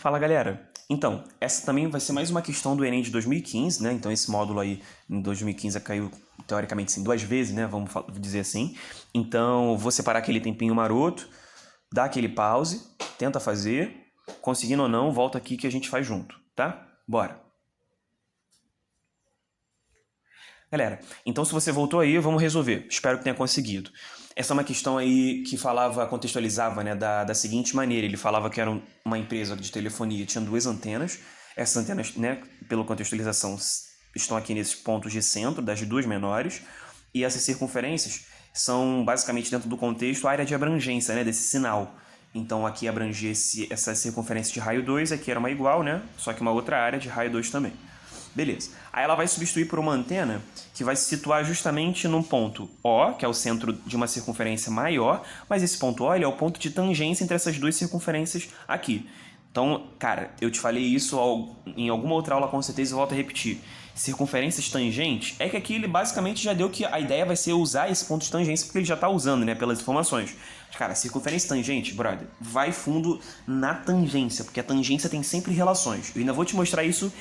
Fala, galera. Então, essa também vai ser mais uma questão do Enem de 2015, né? Então, esse módulo aí, em 2015, caiu, teoricamente, sim, 2 vezes, né? Vamos dizer assim. Então, vou separar aquele tempinho maroto, dá aquele pause, tenta fazer. Conseguindo ou não, volta aqui que a gente faz junto, tá? Bora. Galera, então se você voltou aí, vamos resolver. Espero que tenha conseguido. Essa é uma questão aí que contextualizava, né, da seguinte maneira. Ele falava que era uma empresa de telefonia, tinha duas antenas. Essas antenas, né, pela contextualização, estão aqui nesses pontos de centro, das duas menores. E essas circunferências são, basicamente, dentro do contexto, a área de abrangência, né, desse sinal. Então aqui abrangia essa circunferência de raio 2, aqui era uma igual, né? Só que uma outra área de raio 2 também. Beleza. Aí ela vai substituir por uma antena que vai se situar justamente num ponto O, que é o centro de uma circunferência maior, mas esse ponto O é o ponto de tangência entre essas duas circunferências aqui. Então, cara, eu te falei isso em alguma outra aula com certeza e volto a repetir. Circunferências tangentes, é que aqui ele basicamente já deu que a ideia vai ser usar esse ponto de tangência porque ele já está usando, né, pelas informações. Cara, circunferência tangente, brother, vai fundo na tangência, porque a tangência tem sempre relações. Eu ainda vou te mostrar isso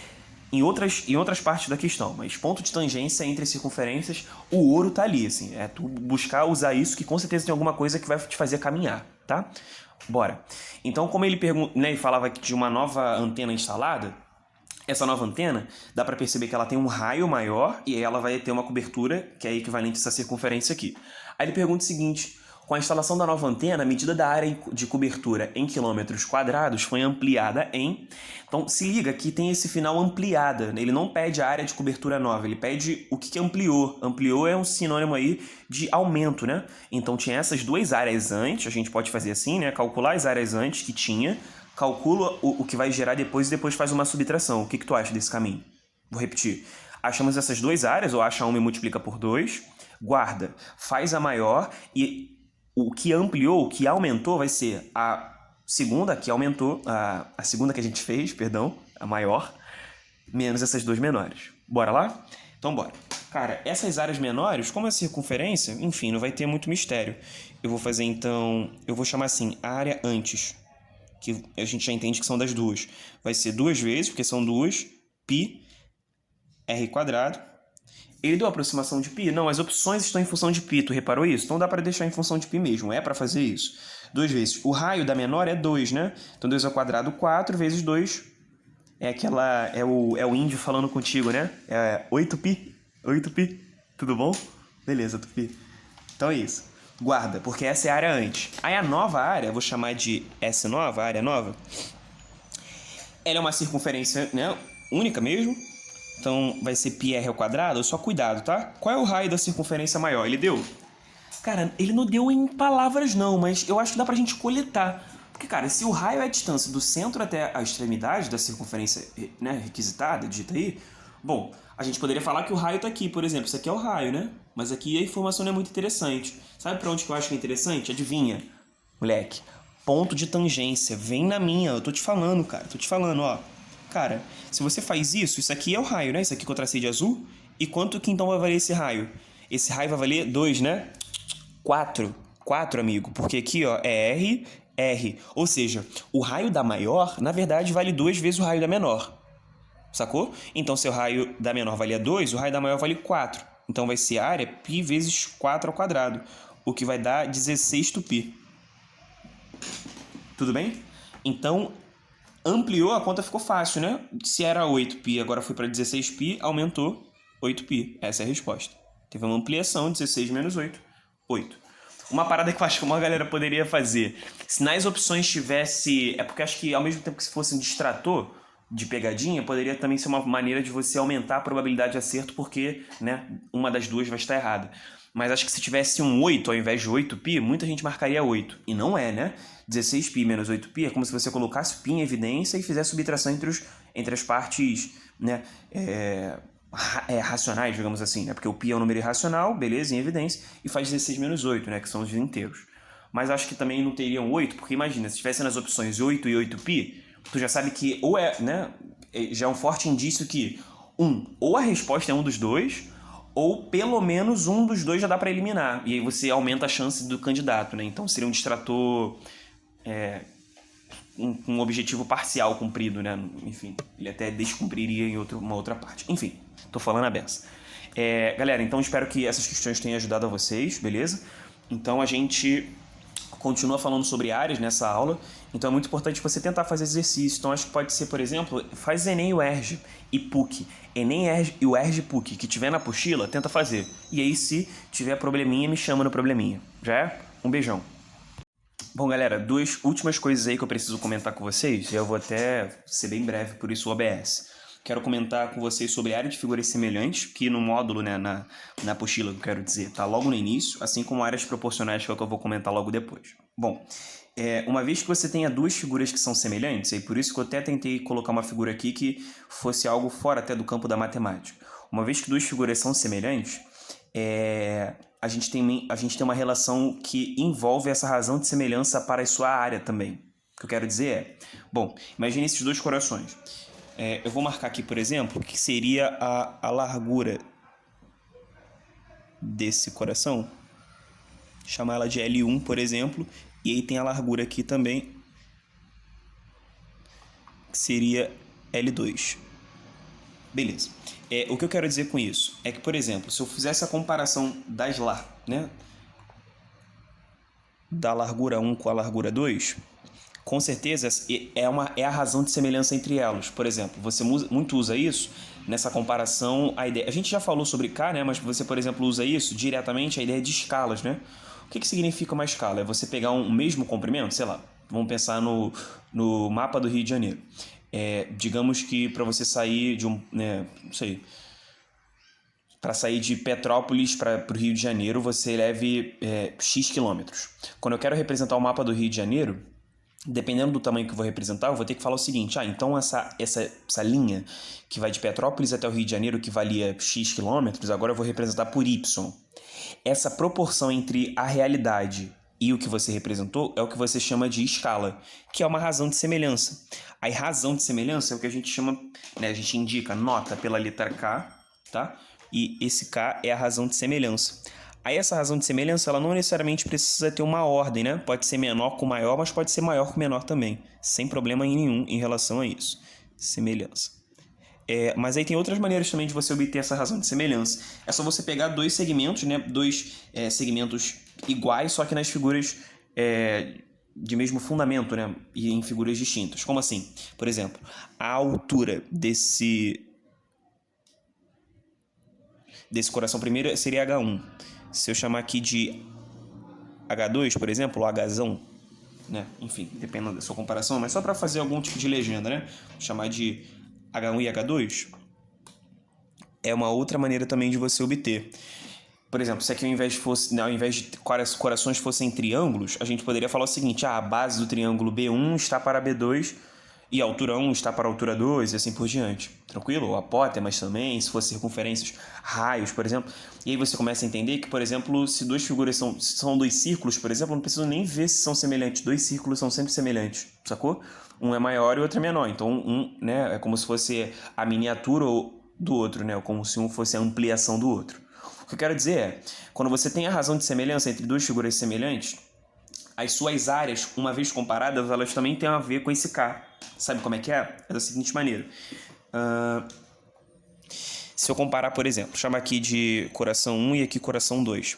em outras partes da questão, mas ponto de tangência entre circunferências, o ouro tá ali, assim, é tu buscar usar isso que com certeza tem alguma coisa que vai te fazer caminhar, tá? Bora. Então, como ele ele falava de uma nova antena instalada, essa nova antena, dá para perceber que ela tem um raio maior e ela vai ter uma cobertura que é equivalente a essa circunferência aqui. Aí ele pergunta o seguinte: com a instalação da nova antena, a medida da área de cobertura em quilômetros quadrados foi ampliada em... Então, se liga que tem esse final ampliada. Ele não pede a área de cobertura nova, ele pede o que ampliou. Ampliou é um sinônimo aí de aumento, né? Então, tinha essas duas áreas antes, a gente pode fazer assim, né? Calcular as áreas antes que tinha, calcula o que vai gerar depois e depois faz uma subtração. O que tu acha desse caminho? Vou repetir. Achamos essas duas áreas, ou acha uma e multiplica por 2, guarda, faz a maior e o que ampliou, o que aumentou vai ser a segunda que aumentou, a segunda que a gente fez, perdão, a maior, menos essas duas menores. Bora lá? Então bora. Cara, essas áreas menores, como é circunferência, enfim, não vai ter muito mistério. Eu vou fazer então, eu vou chamar assim, área antes, que a gente já entende que são das duas. Vai ser 2 vezes, porque são duas, π, r quadrado. Ele deu a aproximação de π? Não, as opções estão em função de π, tu reparou isso? Então dá para deixar em função de π mesmo, é para fazer isso. 2 vezes. O raio da menor é 2, né? Então 2 ao quadrado, 4 vezes 2 é aquela... É o índio falando contigo, né? É 8π. 8π. Tudo bom? Beleza, Tupi. Então é isso. Guarda, porque essa é a área antes. Aí a nova área, vou chamar de S nova, área nova. Ela é uma circunferência, né, única mesmo. Então vai ser πr ao quadrado, só cuidado, tá? Qual é o raio da circunferência maior? Ele deu? Cara, ele não deu em palavras não, mas eu acho que dá pra gente coletar. Porque, cara, se o raio é a distância do centro até a extremidade da circunferência, né, requisitada, dita aí, bom, a gente poderia falar que o raio tá aqui, por exemplo. Isso aqui é o raio, né? Mas aqui a informação não é muito interessante. Sabe pra onde que eu acho que é interessante? Adivinha, moleque. Ponto de tangência. Vem na minha, eu tô te falando, cara. Tô te falando, ó. Cara, se você faz isso aqui é o raio, né? Isso aqui que eu tracei de azul. E quanto que então vai valer esse raio? Esse raio vai valer 2, né? 4. 4, amigo. Porque aqui, ó, é R, R. Ou seja, o raio da maior, na verdade, vale 2 vezes o raio da menor. Sacou? Então, se o raio da menor valia 2, o raio da maior vale 4. Então, vai ser a área π vezes 4 ao quadrado. O que vai dar 16 tupi. Tudo bem? Então, ampliou, a conta ficou fácil, né? Se era 8π, agora foi para 16π, aumentou 8π. Essa é a resposta. Teve uma ampliação, 16 menos 8, 8. Uma parada que eu acho que uma galera poderia fazer, se nas opções tivesse... É porque acho que ao mesmo tempo que se fosse um distrator de pegadinha, poderia também ser uma maneira de você aumentar a probabilidade de acerto, porque, né, uma das duas vai estar errada. Mas acho que se tivesse um 8 ao invés de 8π, muita gente marcaria 8. E não é, né? 16π menos 8π é como se você colocasse o π em evidência e fizesse subtração entre as partes, né, racionais, digamos assim, né? Porque o π é um número irracional, beleza, em evidência, e faz 16 menos 8, né? Que são os inteiros. Mas acho que também não teriam 8, porque imagina, se tivesse nas opções 8 e 8π, tu já sabe que ou é, né, já é um forte indício que ou a resposta é um dos dois, ou pelo menos um dos dois já dá para eliminar. E aí você aumenta a chance do candidato, né? Então seria um distrator um objetivo parcial cumprido, né? Enfim, ele até descumpriria em uma outra parte. Enfim, tô falando a beça. Galera, então espero que essas questões tenham ajudado a vocês, beleza? Então a gente continua falando sobre áreas nessa aula, então é muito importante você tentar fazer exercício. Então acho que pode ser, por exemplo, faz Enem, UERJ e PUC. Enem, UERJ e PUC, que tiver na apostila, tenta fazer. E aí, se tiver probleminha, me chama no probleminha. Já é? Um beijão. Bom, galera, duas últimas coisas aí que eu preciso comentar com vocês, e eu vou até ser bem breve, por isso o OBS. Quero comentar com vocês sobre a área de figuras semelhantes, que no módulo, né, na apostila, que eu quero dizer, tá logo no início, assim como áreas proporcionais, que é o que eu vou comentar logo depois. Bom, uma vez que você tenha duas figuras que são semelhantes, e por isso que eu até tentei colocar uma figura aqui que fosse algo fora até do campo da matemática. Uma vez que duas figuras são semelhantes, a gente tem uma relação que envolve essa razão de semelhança para a sua área também. O que eu quero dizer bom, imagine esses dois corações. Eu vou marcar aqui, por exemplo, que seria a largura desse coração. Chamar ela de L1, por exemplo. E aí tem a largura aqui também, que seria L2. Beleza. O que eu quero dizer com isso é que, por exemplo, se eu fizesse a comparação da largura 1 com a largura 2, com certeza é a razão de semelhança entre elas. Por exemplo, você muito usa isso nessa comparação, a ideia. A gente já falou sobre K, né? Mas você, por exemplo, usa isso diretamente, a ideia de escalas, né? O que significa uma escala? É você pegar um mesmo comprimento, sei lá, vamos pensar no mapa do Rio de Janeiro. Digamos que para você sair de não sei, para sair de Petrópolis para o Rio de Janeiro, você leve X quilômetros. Quando eu quero representar o mapa do Rio de Janeiro, dependendo do tamanho que eu vou representar, eu vou ter que falar o seguinte: então essa linha que vai de Petrópolis até o Rio de Janeiro, que valia X quilômetros, agora eu vou representar por Y. Essa proporção entre a realidade e o que você representou é o que você chama de escala, que é uma razão de semelhança. A razão de semelhança é o que a gente chama, a gente indica, nota pela letra K, tá? E esse K é a razão de semelhança. Aí essa razão de semelhança, ela não necessariamente precisa ter uma ordem, né? Pode ser menor com maior, mas pode ser maior com menor também, sem problema nenhum em relação a isso. Semelhança. Mas aí tem outras maneiras também de você obter essa razão de semelhança. É só você pegar dois segmentos, né? Dois segmentos iguais, só que nas figuras de mesmo fundamento, né? E em figuras distintas. Como assim? Por exemplo, a altura desse coração primeiro seria H1. Se eu chamar aqui de H2, por exemplo, ou Hzão, né? Enfim, dependendo da sua comparação, mas só para fazer algum tipo de legenda, né? Vou chamar de H1 e H2 é uma outra maneira também de você obter. Por exemplo, se aqui ao invés de corações fossem triângulos, a gente poderia falar o seguinte: a base do triângulo B1 está para B2 e a altura 1 está para a altura 2 e assim por diante. Tranquilo? Ou apótemas também, se fosse circunferências, raios, por exemplo. E aí você começa a entender que, por exemplo, se duas figuras são dois círculos, por exemplo, não preciso nem ver se são semelhantes. Dois círculos são sempre semelhantes, sacou? Um é maior e o outro é menor. Então, né, é como se fosse a miniatura do outro, né? Como se um fosse a ampliação do outro. O que eu quero dizer é, quando você tem a razão de semelhança entre duas figuras semelhantes, as suas áreas, uma vez comparadas, elas também têm a ver com esse K. Sabe como é que é? É da seguinte maneira. Se eu comparar, por exemplo, chama aqui de coração 1 e aqui coração 2.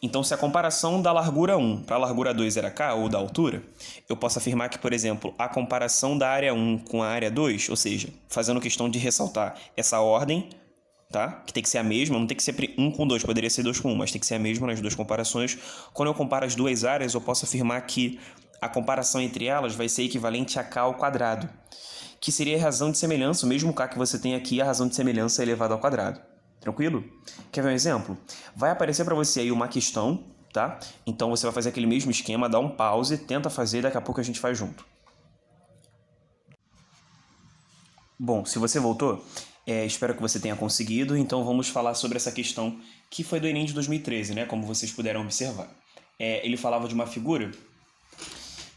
Então, se a comparação da largura 1 para a largura 2 era K, ou da altura, eu posso afirmar que, por exemplo, a comparação da área 1 com a área 2, ou seja, fazendo questão de ressaltar essa ordem, tá? Que tem que ser a mesma, não tem que ser 1 com 2, poderia ser 2 com 1, mas tem que ser a mesma nas duas comparações. Quando eu comparo as duas áreas, eu posso afirmar que a comparação entre elas vai ser equivalente a K ao quadrado, que seria a razão de semelhança, o mesmo K que você tem aqui, a razão de semelhança elevado ao quadrado. Tranquilo? Quer ver um exemplo? Vai aparecer para você aí uma questão, tá? Então você vai fazer aquele mesmo esquema, dá um pause, tenta fazer, daqui a pouco a gente faz junto. Bom, se você voltou, espero que você tenha conseguido, então vamos falar sobre essa questão que foi do Enem de 2013, né? Como vocês puderam observar. Ele falava de uma figura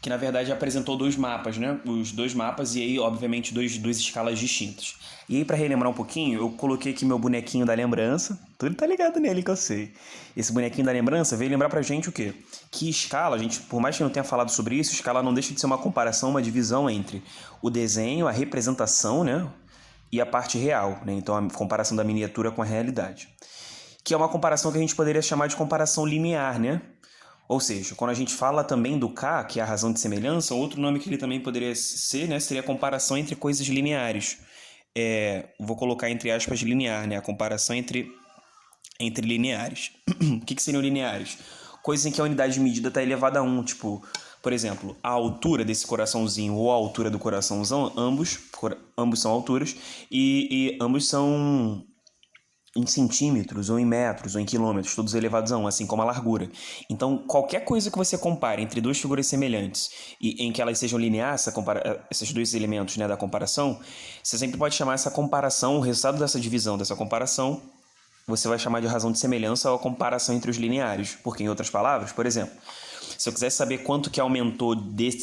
que na verdade apresentou dois mapas, né? Os dois mapas e aí, obviamente, duas escalas distintas. E aí, para relembrar um pouquinho, eu coloquei aqui meu bonequinho da lembrança. Tudo tá ligado nele que eu sei. Esse bonequinho da lembrança veio lembrar pra gente o quê? Que escala, a gente, por mais que não tenha falado sobre isso, escala não deixa de ser uma comparação, uma divisão entre o desenho, a representação, né? E a parte real, né? Então, a comparação da miniatura com a realidade. Que é uma comparação que a gente poderia chamar de comparação linear, né? Ou seja, quando a gente fala também do K, que é a razão de semelhança, outro nome que ele também poderia ser, né, seria a comparação entre coisas lineares. Vou colocar entre aspas linear, né, a comparação entre lineares. O que seriam lineares? Coisas em que a unidade de medida está elevada a 1, tipo, por exemplo, a altura desse coraçãozinho ou a altura do coraçãozão, ambos são alturas, e ambos são em centímetros, ou em metros, ou em quilômetros, todos elevados a 1, assim como a largura. Então, qualquer coisa que você compare entre duas figuras semelhantes e em que elas sejam lineares, esses dois elementos, né, da comparação, você sempre pode chamar essa comparação, o resultado dessa divisão, dessa comparação, você vai chamar de razão de semelhança ou a comparação entre os lineares. Porque, em outras palavras, por exemplo, se eu quisesse saber quanto que aumentou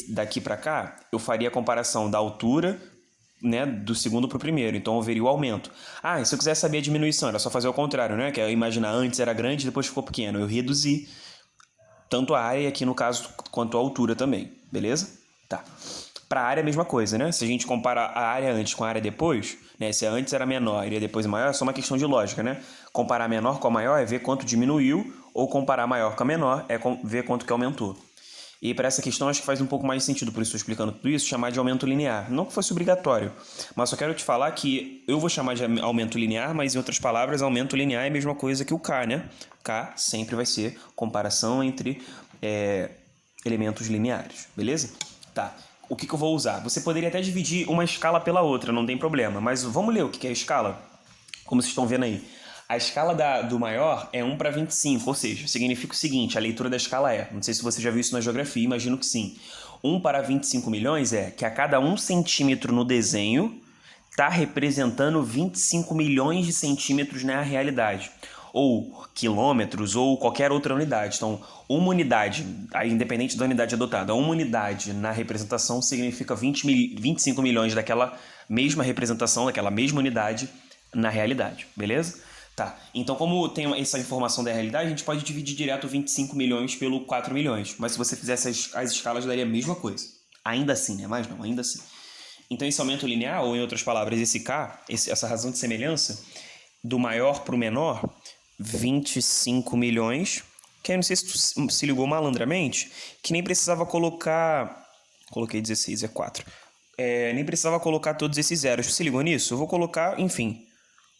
daqui para cá, eu faria a comparação da altura, né, do segundo para o primeiro, então eu veria o aumento. E se eu quiser saber a diminuição, era só fazer o contrário, né? Que é imaginar antes era grande, depois ficou pequeno. Eu reduzi tanto a área e aqui no caso quanto a altura também, beleza? Tá. Para a área é a mesma coisa, né? Se a gente comparar a área antes com a área depois, né? Se a antes era menor e a depois maior, é só uma questão de lógica, né? Comparar menor com a maior é ver quanto diminuiu, ou comparar maior com a menor é ver quanto que aumentou. E para essa questão acho que faz um pouco mais de sentido, por isso estou explicando tudo isso, chamar de aumento linear. Não que fosse obrigatório, mas só quero te falar que eu vou chamar de aumento linear, mas em outras palavras, aumento linear é a mesma coisa que o K, né? K sempre vai ser comparação entre elementos lineares, beleza? Tá. O que eu vou usar? Você poderia até dividir uma escala pela outra, não tem problema, mas vamos ler o que é a escala? Como vocês estão vendo aí. A escala do maior é 1 para 25, ou seja, significa o seguinte, a leitura da escala não sei se você já viu isso na geografia, imagino que sim. 1 para 25 milhões é que a cada 1 centímetro no desenho está representando 25 milhões de centímetros na realidade. Ou quilômetros, ou qualquer outra unidade. Então, uma unidade, independente da unidade adotada, uma unidade na representação significa 25 milhões daquela mesma representação, daquela mesma unidade na realidade, beleza? Tá, então como tem essa informação da realidade, a gente pode dividir direto 25 milhões pelo 4 milhões. Mas se você fizesse as escalas, daria a mesma coisa. Ainda assim, né? Mas não, ainda assim. Então esse aumento linear, ou em outras palavras, esse K, essa razão de semelhança, do maior para o menor, 25 milhões, que aí não sei se tu se ligou malandramente, que nem precisava colocar... Coloquei 16, é 4. Nem precisava colocar todos esses zeros. Tu se ligou nisso? Eu vou colocar, enfim...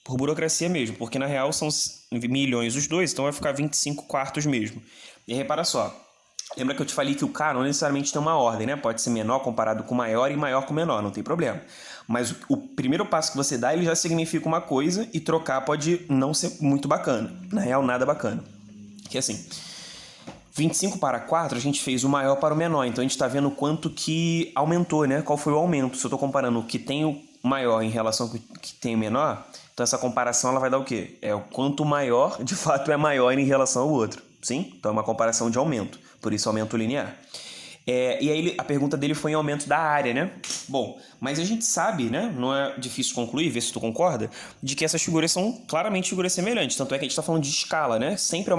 por burocracia mesmo, porque na real são milhões os dois, então vai ficar 25 quartos mesmo. E repara só, lembra que eu te falei que o K não necessariamente tem uma ordem, né? Pode ser menor comparado com maior e maior com menor, não tem problema. Mas o primeiro passo que você dá, ele já significa uma coisa e trocar pode não ser muito bacana. Na real, nada bacana. Que é assim, 25 para 4, a gente fez o maior para o menor, então a gente está vendo quanto que aumentou, né? Qual foi o aumento? Se eu estou comparando o que tem o maior em relação ao que tem o menor... Então essa comparação ela vai dar o quê? É o quanto maior, de fato, é maior em relação ao outro. Sim? Então é uma comparação de aumento. Por isso aumento linear. E aí a pergunta dele foi em aumento da área, né? Bom, mas a gente sabe, né? Não é difícil concluir, ver se tu concorda, de que essas figuras são claramente figuras semelhantes. Tanto é que a gente está falando de escala, né? Sempre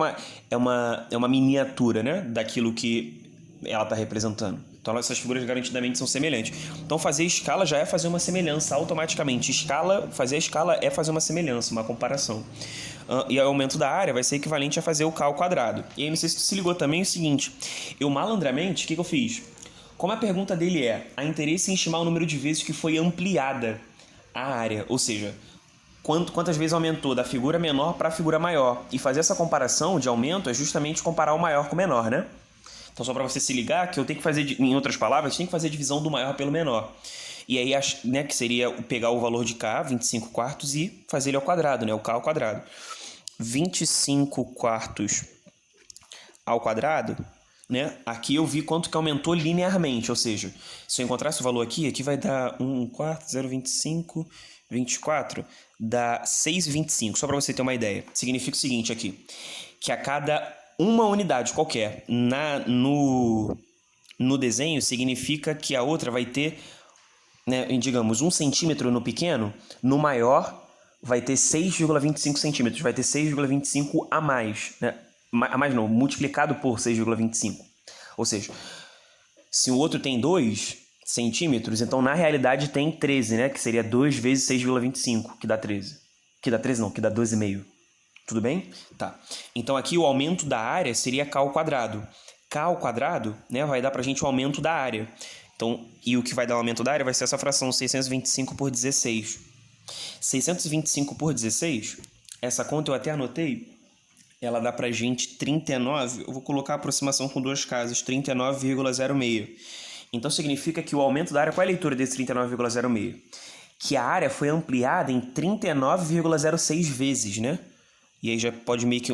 é uma miniatura, né? Daquilo que ela está representando. Então essas figuras garantidamente são semelhantes. Então fazer escala já é fazer uma semelhança automaticamente. Fazer a escala é fazer uma semelhança, uma comparação. E o aumento da área vai ser equivalente a fazer o K ao quadrado. E aí não sei se tu se ligou também o seguinte. Eu malandramente, o que eu fiz? Como a pergunta dele há interesse em estimar o número de vezes que foi ampliada a área. Ou seja, quantas vezes aumentou da figura menor para a figura maior. E fazer essa comparação de aumento é justamente comparar o maior com o menor, né? Então, só para você se ligar, que eu tenho que fazer, em outras palavras, tem que fazer a divisão do maior pelo menor. E aí, né, que seria pegar o valor de K, 25 quartos, e fazer ele ao quadrado, né, o K ao quadrado. 25 quartos ao quadrado, né, aqui eu vi quanto que aumentou linearmente, ou seja, se eu encontrasse o valor aqui vai dar 1 quarto, 0,25, 24, dá 6,25, só para você ter uma ideia. Significa o seguinte aqui, que a cada uma unidade qualquer no desenho significa que a outra vai ter, né, digamos, 1 centímetro no pequeno, no maior vai ter 6,25 centímetros, vai ter 6,25 a mais, né? A mais não, multiplicado por 6,25. Ou seja, se o outro tem 2 centímetros, então na realidade tem 13, né? Que seria 2 vezes 6,25, que dá 13. Que dá 13 não, que dá 12,5. Tudo bem? Tá. Então aqui o aumento da área seria K ao quadrado. K ao quadrado, né, vai dar pra gente o aumento da área. Então, e o que vai dar o aumento da área vai ser essa fração 625 por 16. 625 por 16, essa conta eu até anotei, ela dá pra gente 39, eu vou colocar a aproximação com duas casas, 39,06. Então significa que o aumento da área, qual é a leitura desse 39,06? Que a área foi ampliada em 39,06 vezes, né? E aí já pode meio que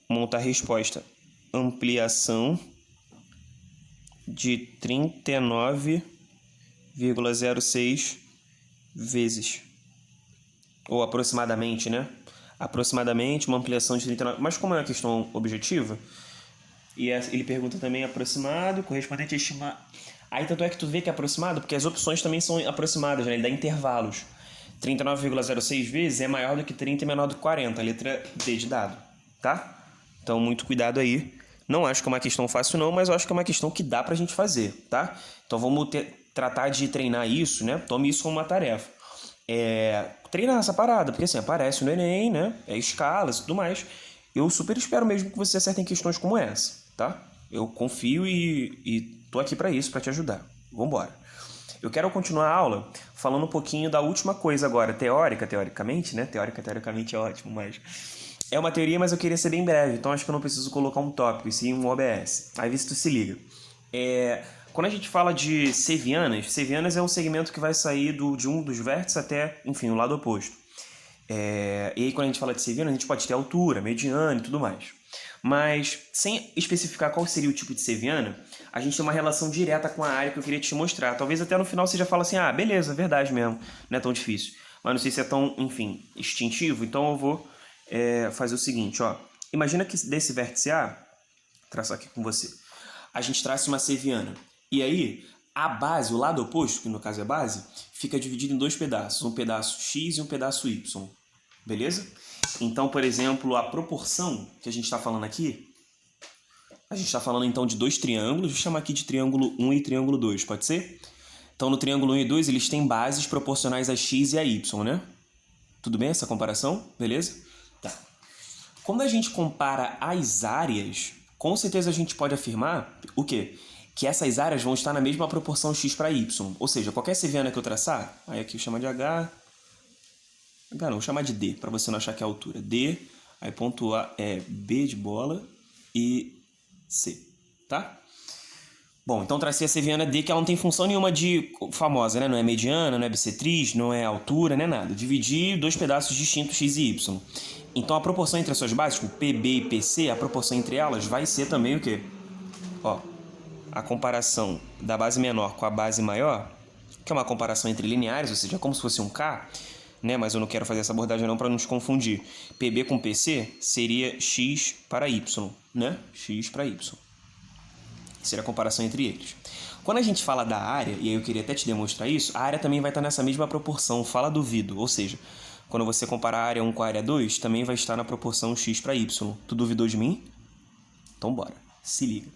montar a resposta. Ampliação de 39,06 vezes. Ou aproximadamente, né? Aproximadamente uma ampliação de 39. Mas como é uma questão objetiva, e ele pergunta também aproximado, correspondente a estimar. Aí tanto é que tu vê que é aproximado, porque as opções também são aproximadas, né? Ele dá intervalos. 39,06 vezes é maior do que 30 e menor do que 40, a letra D de dado, tá? Então, muito cuidado aí. Não acho que é uma questão fácil não, mas eu acho que é uma questão que dá pra gente fazer, tá? Então, vamos tratar de treinar isso, né? Tome isso como uma tarefa. Treinar essa parada, porque assim, aparece no Enem, né? Escalas e tudo mais. Eu super espero mesmo que você acerte em questões como essa, tá? Eu confio e tô aqui pra isso, pra te ajudar. Vambora. Eu quero continuar a aula falando um pouquinho da última coisa agora, teoricamente, né? Teoricamente é ótimo, mas é uma teoria, mas eu queria ser bem breve, então acho que eu não preciso colocar um tópico, e sim um OBS. Aí vê se tu se liga. Quando a gente fala de sevianas é um segmento que vai sair de um dos vértices até, enfim, o lado oposto. E aí quando a gente fala de seviana, a gente pode ter altura, mediana e tudo mais. Mas, sem especificar qual seria o tipo de seviana, a gente tem uma relação direta com a área que eu queria te mostrar. Talvez até no final você já fale assim, ah, beleza, verdade mesmo, não é tão difícil. Mas não sei se é tão, enfim, instintivo, então eu vou fazer o seguinte, ó. Imagina que desse vértice A, traçar aqui com você, a gente traça uma seviana. E aí, a base, o lado oposto, que no caso é base, fica dividido em dois pedaços, um pedaço X e um pedaço Y. Beleza? Então, por exemplo, a proporção que a gente está falando aqui, a gente está falando então de dois triângulos, vou chamar aqui de triângulo 1 e triângulo 2, pode ser? Então, no triângulo 1 e 2, eles têm bases proporcionais a X e a Y, né? Tudo bem essa comparação? Beleza? Tá. Quando a gente compara as áreas, com certeza a gente pode afirmar o quê? Que essas áreas vão estar na mesma proporção X para Y. Ou seja, qualquer seviana que eu traçar, aí aqui eu chamo de H não, vou chamar de D, para você não achar que é a altura. D, aí ponto A é B de bola e C, tá? Bom, então tracei a seviana D, que ela não tem função nenhuma de famosa, né? Não é mediana, não é bissetriz, não é altura, não é nada. Dividir dois pedaços distintos X e Y. Então a proporção entre as suas bases, tipo PB e PC, a proporção entre elas vai ser também o quê? Ó, a comparação da base menor com a base maior, que é uma comparação entre lineares, ou seja, como se fosse um K, né? Mas eu não quero fazer essa abordagem não para não nos confundir. PB com PC seria X para Y, né? X para Y. Seria a comparação entre eles. Quando a gente fala da área, e aí eu queria até te demonstrar isso, a área também vai estar nessa mesma proporção, fala duvido. Ou seja, quando você comparar a área 1 com a área 2, também vai estar na proporção X para Y. Tu duvidou de mim? Então bora, se liga.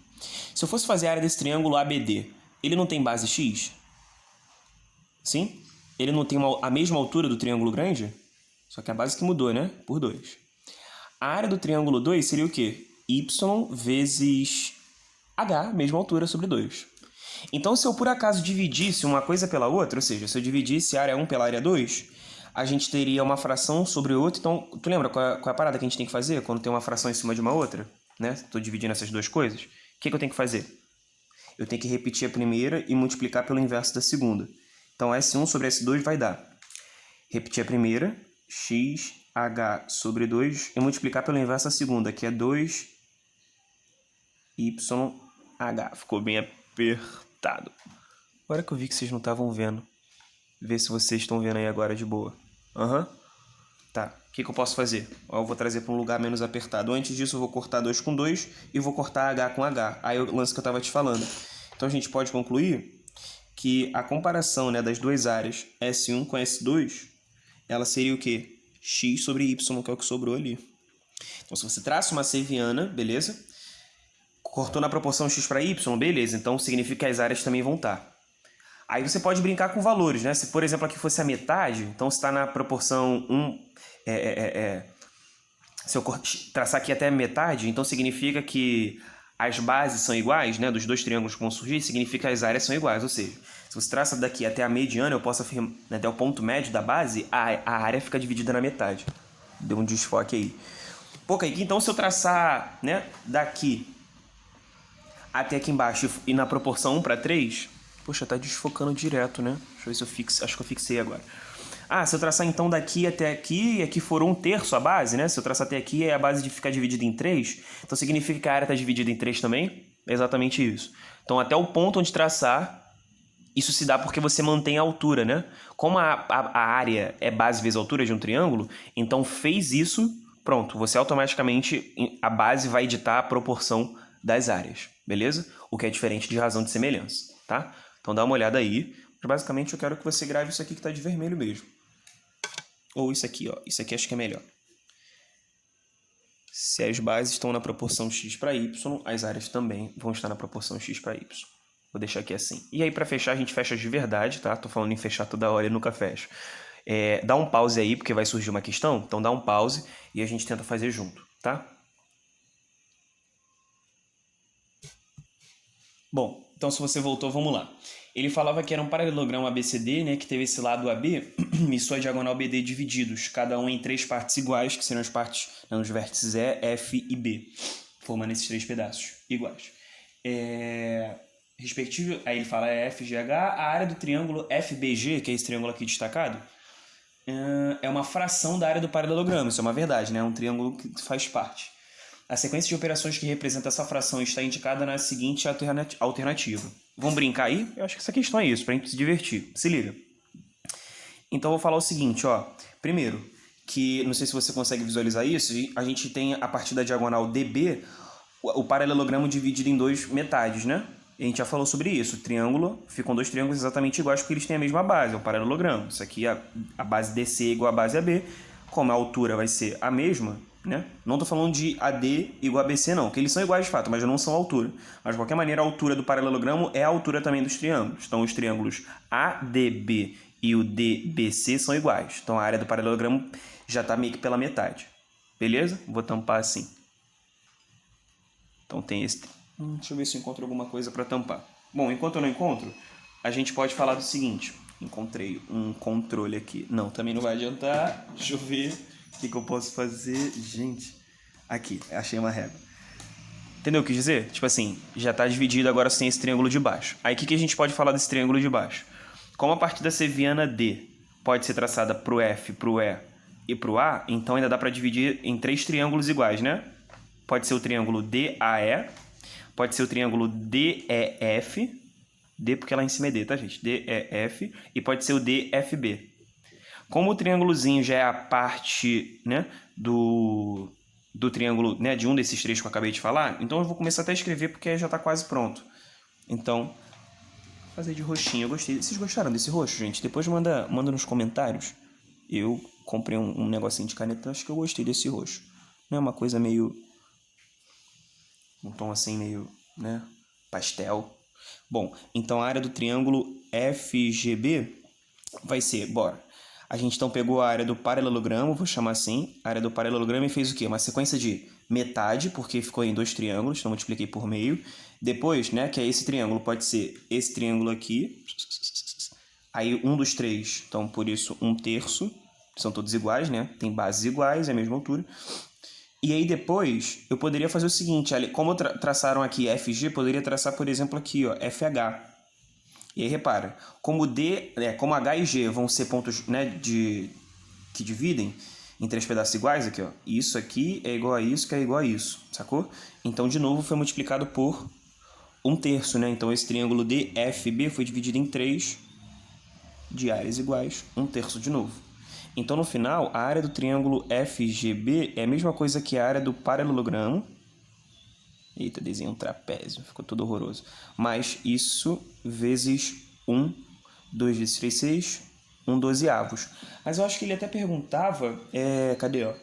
Se eu fosse fazer a área desse triângulo ABD, ele não tem base X? Sim? Ele não tem a mesma altura do triângulo grande? Só que a base que mudou, né? Por 2. A área do triângulo 2 seria o quê? Y vezes H, mesma altura, sobre 2. Então, se eu por acaso dividisse uma coisa pela outra, ou seja, se eu dividisse a área 1 pela área 2, a gente teria uma fração sobre outra. Então, tu lembra qual é a parada que a gente tem que fazer quando tem uma fração em cima de uma outra? Né? Estou dividindo essas duas coisas. O que eu tenho que fazer? Eu tenho que repetir a primeira e multiplicar pelo inverso da segunda. Então, S1 sobre S2 vai dar. Repetir a primeira, XH sobre 2, e multiplicar pelo inverso da segunda, que é 2YH. Ficou bem apertado. Agora que eu vi que vocês não estavam vendo. Vê se vocês estão vendo aí agora de boa. Aham. Tá, o que eu posso fazer? Eu vou trazer para um lugar menos apertado. Antes disso, eu vou cortar 2 com 2 e vou cortar H com H. Aí o lance que eu estava te falando. Então a gente pode concluir que a comparação, né, das duas áreas S1 com S2, ela seria o quê? X sobre Y, que é o que sobrou ali. Então se você traça uma seviana, beleza? Cortou na proporção X para Y, beleza. Então significa que as áreas também vão estar. Aí você pode brincar com valores, né? Se, por exemplo, aqui fosse a metade, então se está na proporção 1... Se eu traçar aqui até a metade, então significa que as bases são iguais, né? Dos dois triângulos que vão surgir, significa que as áreas são iguais. Ou seja, se você traça daqui até a mediana, eu posso afirmar, né, até o ponto médio da base, a área fica dividida na metade. Deu um desfoque aí. Pô, Kaique, então se eu traçar, né, daqui até aqui embaixo e na proporção 1 para 3... Poxa, tá desfocando direto, né? Deixa eu ver se eu fixo. Acho que eu fixei agora. Ah, se eu traçar então daqui até aqui, e aqui for 1/3 a base, né? Se eu traçar até aqui, é a base de ficar dividida em 3. Então significa que a área está dividida em 3 também? É exatamente isso. Então até o ponto onde traçar, isso se dá porque você mantém a altura, né? Como a área é base vezes altura de um triângulo, então fez isso, pronto. Você automaticamente, a base vai ditar a proporção das áreas, beleza? O que é diferente de razão de semelhança, tá? Então dá uma olhada aí. Mas basicamente eu quero que você grave isso aqui que está de vermelho mesmo. Ou isso aqui, ó. Isso aqui acho que é melhor. Se as bases estão na proporção x para y, as áreas também vão estar na proporção x para y. Vou deixar aqui assim. E aí para fechar, a gente fecha de verdade, tá? Tô falando em fechar toda hora e nunca fecho. Dá um pause aí, porque vai surgir uma questão. Então dá um pause e a gente tenta fazer junto, tá? Bom, então se você voltou, vamos lá. Ele falava que era um paralelogramo ABCD, né, que teve esse lado AB e sua diagonal BD divididos, cada um em 3 partes iguais, que serão as partes, né, os vértices E, F e B, formando esses 3 pedaços iguais. Respectivo, aí ele fala FGH, a área do triângulo FBG, que é esse triângulo aqui destacado, é uma fração da área do paralelogramo, isso é uma verdade, né, é um triângulo que faz parte. A sequência de operações que representa essa fração está indicada na seguinte alternativa. Vamos brincar aí? Eu acho que essa questão é isso, para a gente se divertir. Se liga. Então, eu vou falar o seguinte, ó. Primeiro, que não sei se você consegue visualizar isso, a gente tem a partir da diagonal DB o paralelogramo dividido em 2 metades, né? E a gente já falou sobre isso. O triângulo, ficam 2 triângulos exatamente iguais porque eles têm a mesma base, é um paralelogramo. Isso aqui, a base DC é igual à base AB. Como a altura vai ser a mesma, né? Não estou falando de AD igual a BC, não, porque eles são iguais de fato, mas não são a altura. Mas, de qualquer maneira, a altura do paralelogramo é a altura também dos triângulos. Então, os triângulos ADB e o DBC são iguais. Então, a área do paralelogramo já está meio que pela metade. Beleza? Vou tampar assim. Então, tem esse... deixa eu ver se eu encontro alguma coisa para tampar. Bom, enquanto eu não encontro, a gente pode falar do seguinte. Encontrei um controle aqui. Não, também não vai adiantar. Deixa eu ver o que eu posso fazer. Gente, aqui, achei uma régua. Entendeu o que eu quis dizer? Tipo assim, já está dividido agora sem esse triângulo de baixo. Aí o que a gente pode falar desse triângulo de baixo? Como a partir da seviana D pode ser traçada para o F, para o E e para o A, então ainda dá para dividir em 3 triângulos iguais, né? Pode ser o triângulo DAE, pode ser o triângulo DEF, D porque lá em cima é D, tá, gente? DEF, e pode ser o DFB. Como o triângulozinho já é a parte, né, do triângulo, né, de um desses 3 que eu acabei de falar, então eu vou começar até a escrever porque já está quase pronto. Então, vou fazer de roxinho. Eu gostei. Vocês gostaram desse roxo, gente? Depois manda nos comentários. Eu comprei um negocinho de caneta, acho que eu gostei desse roxo. Não é uma coisa meio... um tom assim meio, né, pastel. Bom, então a área do triângulo FGB vai ser, bora. A gente então pegou a área do paralelogramo, vou chamar assim, a área do paralelogramo e fez o quê? Uma sequência de metade, porque ficou em 2 triângulos, então multipliquei por meio. Depois, né, que é esse triângulo, pode ser esse triângulo aqui. Aí um dos 3, então por isso 1/3, são todos iguais, né? Tem bases iguais, é a mesma altura. E aí depois eu poderia fazer o seguinte, como traçaram aqui FG, poderia traçar, por exemplo, aqui, ó, FH. E aí repara, como como H e G vão ser pontos, né, que dividem em 3 pedaços iguais, aqui, ó, isso aqui é igual a isso, que é igual a isso, sacou? Então, de novo, foi multiplicado por 1/3, né? Então, esse triângulo DFB foi dividido em 3 de áreas iguais, 1/3 de novo. Então, no final, a área do triângulo FGB é a mesma coisa que a área do paralelogramo. Eita, desenho um trapézio, ficou tudo horroroso. Mais isso vezes 1, 2 vezes 3, 6, 1 dozeavos. Mas eu acho que ele até perguntava, cadê, ó?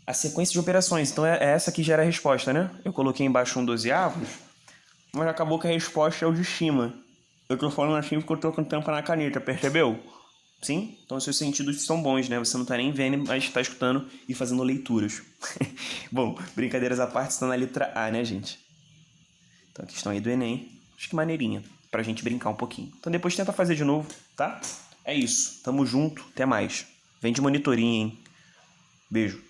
A sequência de operações. Então é essa que gera a resposta, né? Eu coloquei embaixo 1 dozeavos, mas acabou que a resposta é o de cima. Eu tô falando assim porque eu tô com tampa na caneta, percebeu? Sim? Então os seus sentidos são bons, né? Você não tá nem vendo, mas tá escutando e fazendo leituras. Bom, brincadeiras à parte, estão na letra A, né, gente? Então a questão aí do Enem, acho que maneirinha, pra gente brincar um pouquinho. Então depois tenta fazer de novo, tá? É isso. Tamo junto, até mais. Vem de monitorinha, hein? Beijo.